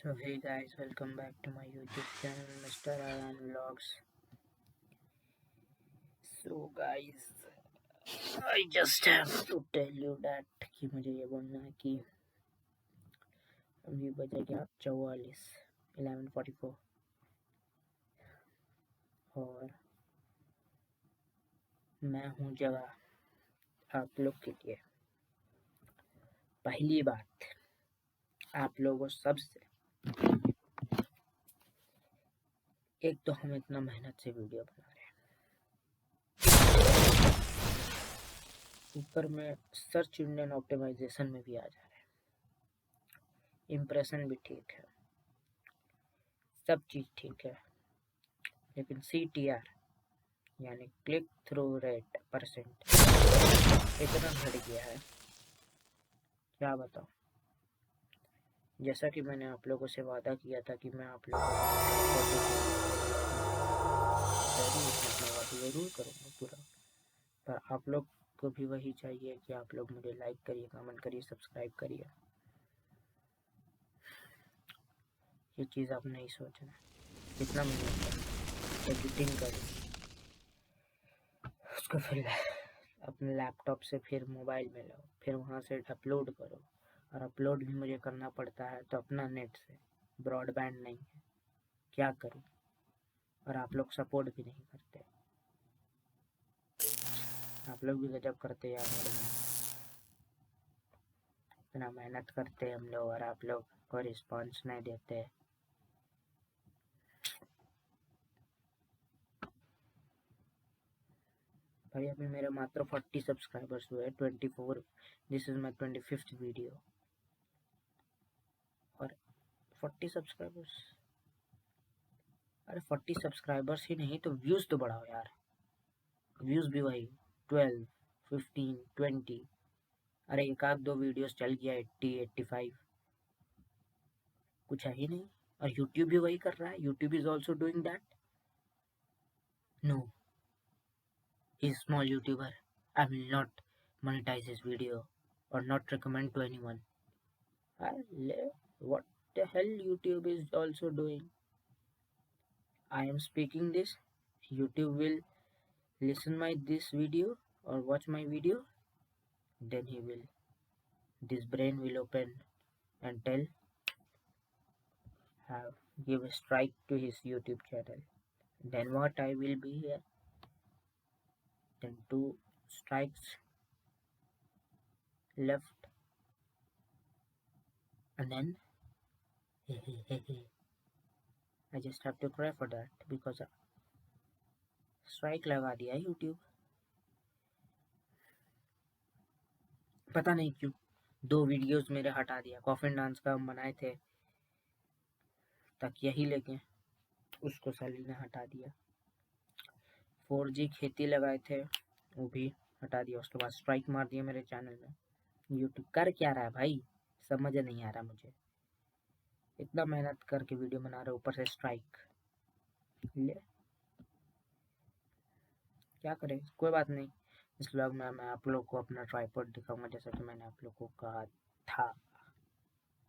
So hey guys, welcome back to my YouTube channel Mr. Ayan Vlogs. So guys, I just have to tell you that कि मुझे ये बोलना है कि अभी बजा गया 44 11:44 और मैं हूँ जगह आप लोग के लिए। पहली बात, आप लोगों सबसे एक तो हम इतना मेहनत से वीडियो बना रहे हैं, ऊपर में सर्च इंजन ऑप्टिमाइजेशन में भी आ जा रहे हैं, इम्प्रेशन भी ठीक है, सब चीज़ ठीक है, लेकिन CTR यानी क्लिक थ्रू रेट परसेंट इतना घट गया है, क्या बताऊँ। जैसा कि मैंने आप लोगों से वादा किया था कि मैं आप लोगों को ज़रूर करूँगा पूरा, पर आप लोग को भी वही चाहिए कि आप लोग मुझे लाइक करिए, कमेंट करिए, सब्सक्राइब करिए। ये चीज़ आप नहीं सोचना, कितना मेहनत करें, एडिटिंग करें, उसको फिर अपने लैपटॉप से फिर मोबाइल में लो, फिर वहाँ से अपलोड करो, और अपलोड भी मुझे करना पड़ता है तो अपना नेट से, ब्रॉडबैंड नहीं है, क्या करूँ। और आप लोग सपोर्ट भी नहीं करते, आप लोग भी गजब करते यार। इतना मेहनत करते हम लोग और आप लोग कोई रिस्पॉन्स नहीं देते। भाई अभी मेरे मात्र 40 सब्सक्राइबर्स हुए, 24, this is my 25th video, और 40 सब्सक्राइबर्स, अरे 40 सब्सक्राइबर्स ही नहीं तो व्यूज़ तो बढ़ाओ यार। व्यूज़ भी वही 12, 15, 20, अरे एक आध दो वीडियोस चल गया 80, 85, कुछ है ही नहीं। और यूट्यूब भी वही कर रहा है, YouTube is also doing that. No, he is small youtuber, I will not monetize his video or not recommend to anyone. What the hell YouTube is also doing? I am speaking this, YouTube will listen my this video or watch my video, then he will, this brain will open and tell, have give a strike to his YouTube channel. Then what, I will be here, then 2 strikes left, and then I just have to cry for that because strike लगा दिया YouTube। पता नहीं क्यों 2 videos मेरे हटा दिया। Coffin dance का हम बनाए थे, तकिया ही लेके उसको साली ने हटा दिया। 4G खेती लगाए थे, वो भी हटा दिया। उसके बाद स्ट्राइक मार दिया मेरे चैनल में। यूट्यूब कर क्या रहा है भाई, समझ नहीं आ रहा मुझे। इतना मेहनत करके वीडियो बना रहे, ऊपर से स्ट्राइक ले, क्या करें। कोई बात नहीं, इस व्लॉग में मैं आप लोग को अपना ट्राइपॉड दिखाऊंगा, जैसा कि मैंने आप लोग को कहा था,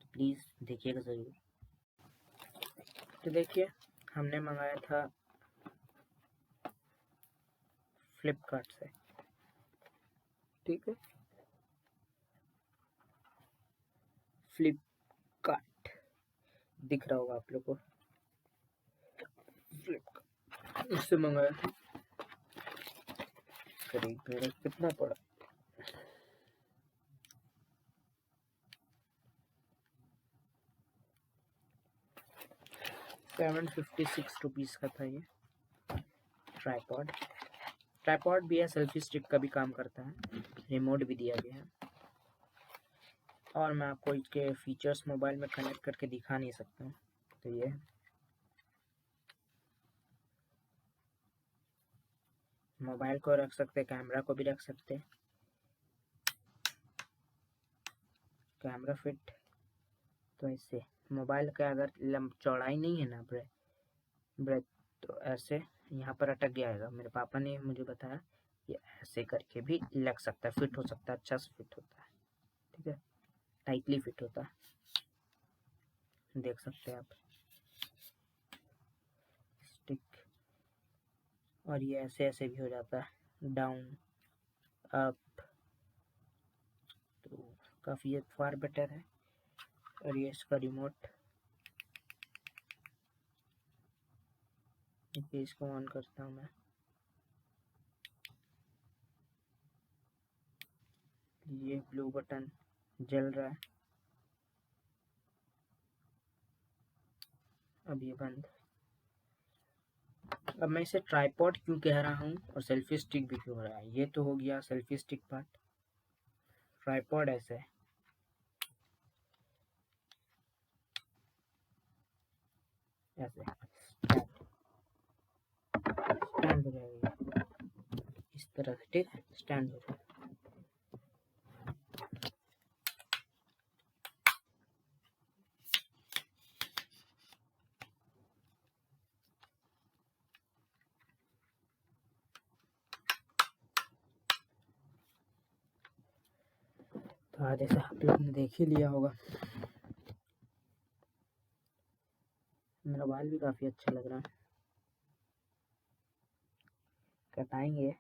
तो प्लीज़ देखिएगा ज़रूर। तो देखिए, हमने मंगाया था फ्लिपकार्ट से, ठीक है, फ्लिपकार्ट दिख रहा होगा आप लोग को, फ्लिपकार्ट इससे मंगाया था। करीब मेरा कितना पड़ा, 756 रुपीज़ का था ये ट्राइपॉड। ट्राइपॉड भी है, सेल्फी स्टिक का भी काम करता है, रिमोट भी दिया गया है। और मैं आपको इसके फीचर्स मोबाइल में कनेक्ट करके दिखा नहीं सकता हूँ, तो ये मोबाइल को रख सकते, कैमरा को भी रख सकते, कैमरा फिट। तो ऐसे मोबाइल का अगर चौड़ाई नहीं है ना ब्रेथ, तो ऐसे यहाँ पर अटक गया है। मेरे पापा ने मुझे बताया ये ऐसे करके भी लग सकता है, फिट हो सकता है, अच्छा से फिट होता है, ठीक है, टाइटली फिट होता है। देख सकते हैं आप स्टिक, और ये ऐसे ऐसे भी हो जाता है, डाउन अप, तो काफ़ी ये फार बेटर है। और ये इसका रिमोट, इसको ऑन करता हूँ मैं, ये ब्लू बटन जल रहा है, अब ये बंद। अब मैं इसे ट्राइपॉड क्यों कह रहा हूँ और सेल्फी स्टिक भी क्यों हो रहा है, ये तो हो गया सेल्फी स्टिक पार्ट। ट्राइपॉड ऐसे ऐसे स्टैंड हो जाएगा इस तरह से, ठीक है, स्टैंड हो जाएगा। तो आज ऐसा आप लोग ने देख ही लिया होगा, मेरा बाल भी काफ़ी अच्छा लग रहा है, कटाएंगे।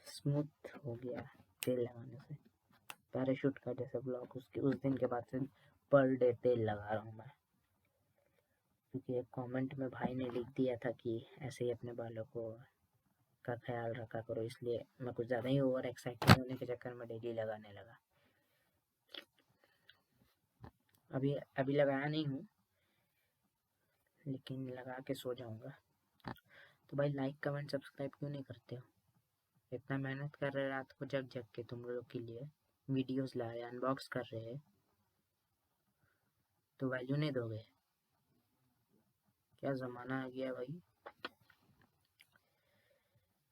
स्मूथ हो गया तेल लगाने से, पैराशूट का जैसा ब्लॉग, उसके उस दिन के बाद से पर डे तेल लगा रहा हूँ मैं, क्योंकि एक कमेंट में भाई ने लिख दिया था कि ऐसे ही अपने बालों को का ख्याल रखा करो, इसलिए मैं कुछ ज़्यादा ही ओवर एक्साइटेड होने के चक्कर में डेली लगाने लगा। अभी अभी लगाया नहीं हूँ, लेकिन लगा के सो जाऊँगा। तो भाई लाइक कमेंट सब्सक्राइब क्यों नहीं करते हो? इतना मेहनत कर रहे रात को जग जग के तुम लोग के लिए, वीडियोस ला रहे, अनबॉक्स कर रहे, तो वैल्यू नहीं दोगे? क्या ज़माना आ गया भाई,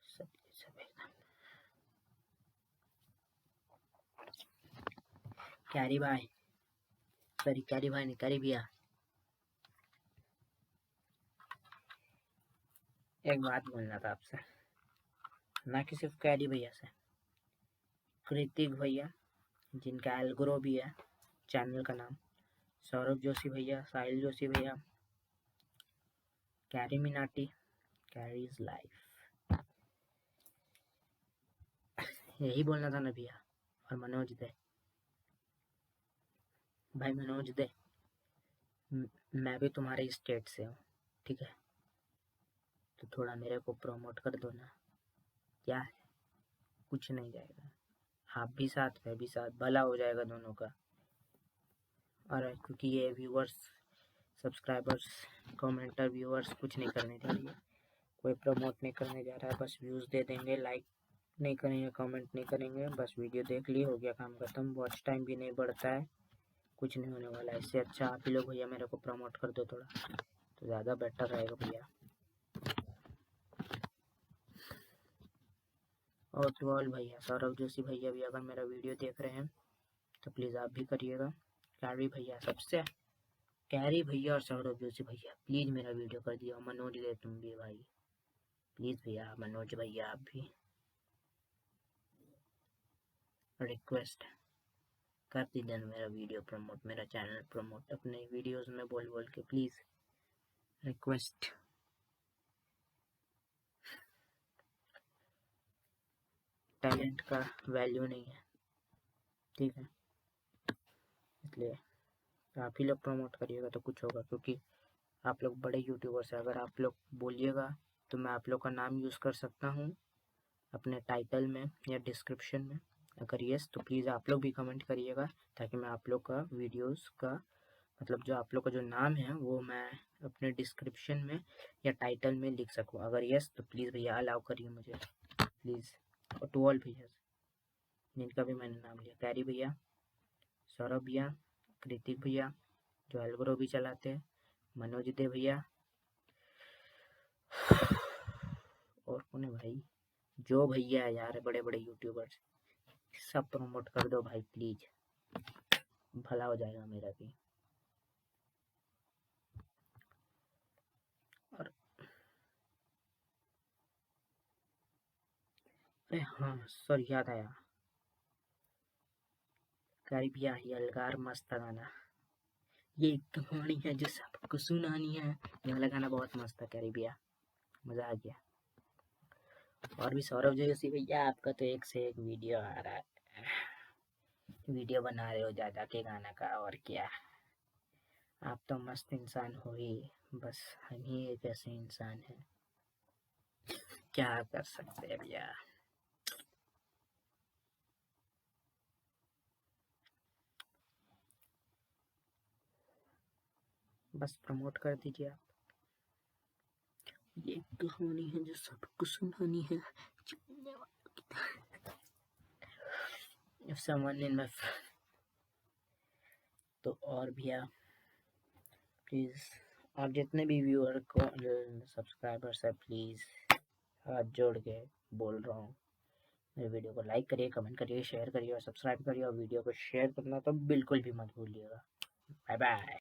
सब सब एकदम। क्यारी भाई, सॉरी क्यारी भाई नहीं, क्यारी भैया, एक बात बोलना था आपसे, ना कि सिर्फ कैरी भैया से, कृतिक भैया जिनका एल्ग्रो भी है चैनल का नाम, सौरभ जोशी भैया, साहिल जोशी भैया, कैरी मिनाटी, कैरीज लाइफ, यही बोलना था ना भैया। और मनोज दे, भाई मनोज दे, मैं भी तुम्हारे स्टेट से हूँ, ठीक है, तो थोड़ा मेरे को प्रमोट कर दो ना। क्या है, कुछ नहीं जाएगा, आप भी साथ, मैं भी साथ, भला हो जाएगा दोनों का। और क्योंकि ये व्यूअर्स, सब्सक्राइबर्स, कमेंटर, व्यूअर्स कुछ नहीं करने जा रही है, कोई प्रमोट नहीं करने जा रहा है, बस व्यूज़ दे देंगे, लाइक नहीं करेंगे, कमेंट नहीं करेंगे, बस वीडियो देख ली, हो गया काम खत्म, वॉच टाइम भी नहीं बढ़ता है, कुछ नहीं होने वाला है। इससे अच्छा आप ही लोग भैया मेरे को प्रमोट कर दो थोड़ा, तो ज़्यादा बेटर रहेगा भैया। और तो ऑल भैया, सौरभ जोशी भैया भी अगर मेरा वीडियो देख रहे हैं तो प्लीज़ आप भी करिएगा। कैरी भैया, सबसे कैरी भैया और सौरभ जोशी भैया प्लीज़ मेरा वीडियो कर दिया। मनोज दे तुम भी भाई, प्लीज़ भैया, मनोज भैया आप भी, रिक्वेस्ट कर दीजिए मेरा वीडियो प्रमोट, मेरा चैनल प्रमोट, अपने वीडियोस में बोल बोल के, प्लीज़ रिक्वेस्ट। टैलेंट का वैल्यू नहीं है, ठीक है, इसलिए आप ही लोग प्रमोट करिएगा तो कुछ होगा, क्योंकि आप लोग बड़े यूट्यूबर्स हैं, अगर आप लोग बोलिएगा तो मैं आप लोग का नाम यूज़ कर सकता हूँ अपने टाइटल में या डिस्क्रिप्शन में। अगर यस तो प्लीज़ आप लोग भी कमेंट करिएगा, ताकि मैं आप लोग का वीडियोस का मतलब जो आप लोग का जो नाम है वो मैं अपने डिस्क्रिप्शन में या टाइटल में लिख सकूँ। अगर यस तो प्लीज़ भैया अलाउ करिए मुझे, प्लीज़। और टू ऑल भैया जिनका भी मैंने नाम लिया, कैरी भैया, सौरभ भैया, कृतिक भैया जो एल्गोरो भी चलाते हैं, मनोज दे भैया, और कौन है भाई, जो भैया है यार बड़े बड़े यूट्यूबर्स, सब प्रमोट कर दो भाई प्लीज़, भला हो जाएगा मेरा भी। और अरे हाँ सर, याद आया, कैरिबिया यलगार मस्त गाना। ये एक कहानी है जो सबको सुनानी है, ये वाला गाना बहुत मस्त था कैरिबिया, मजा आ गया। और भी सौरभ जोशी भैया, आपका तो एक से एक वीडियो आ रहा है, वीडियो बना रहे हो ज्यादा के गाना का, और क्या। आप तो मस्त इंसान हो ही, बस हम ही एक ऐसे इंसान हैं, क्या कर सकते हैं भैया। बस प्रमोट कर दीजिए आप। ये कहानी है जो सबको सुनानी है। If someone in my तो और भैया प्लीज़, और जितने भी व्यूअर को सब्सक्राइबर्स है, प्लीज़ हाथ जोड़ के बोल रहा हूँ, मेरे वीडियो को लाइक करिए, कमेंट करिए, शेयर करिए और सब्सक्राइब करिए, और वीडियो को शेयर करना तो बिल्कुल भी मत भूलिएगा। Bye bye.